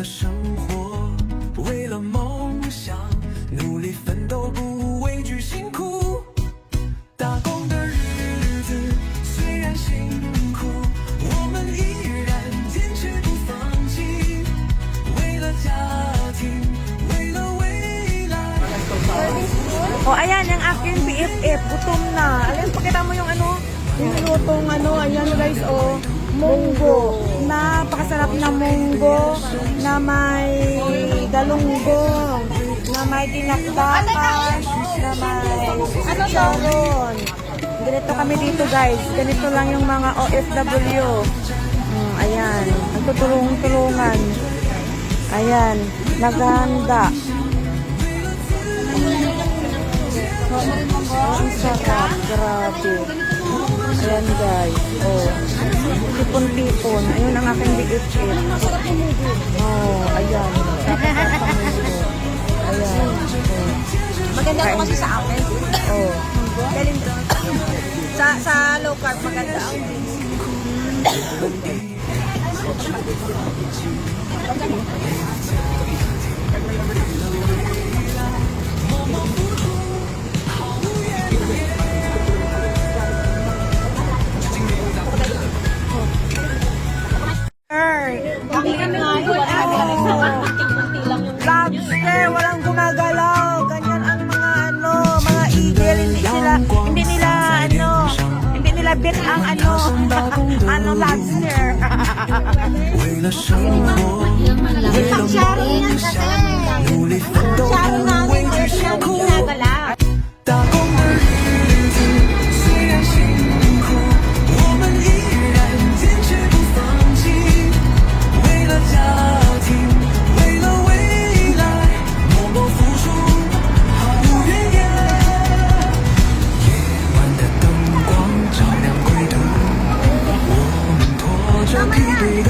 了生活，为了梦想，努力奋斗，不畏惧辛苦。打工的日子虽然辛苦，我们依然坚持不放弃。为了家庭，为了未来。O, ayan, ang aking BFF, gutom na. Alam, pakita mo yung ano, yung lutong ano, ayan guys, o, munggo. Napakasarap na munggo, na may galunggong, na may dinakdakan, na may charon. Ganito kami dito guys, ganito lang yung mga OFW. Ayan, nagtutulong-tulungan. Ayan, naghahanda. Ang sarap, grabe. Ayan guys, oh. Tipon-tipon. Ayun ang aking BFF. Oh, ayan. Ayan. Oh. Maganda ito kasi sa akin. Oh. Galing sa low carb maganda ang Lobster, walang gumagalaw. Ganyan ang mga ano, mga eagle, hindi nila bet ang ano, ano lobster. 为了生活，为了梦想，努力奋斗，不畏惧辛苦。打工的日子虽然辛苦，我们依然坚持不放弃。为了家庭，为了未来，默默付出，毫无怨言。夜晚的灯光照亮归途，我们拖着疲惫的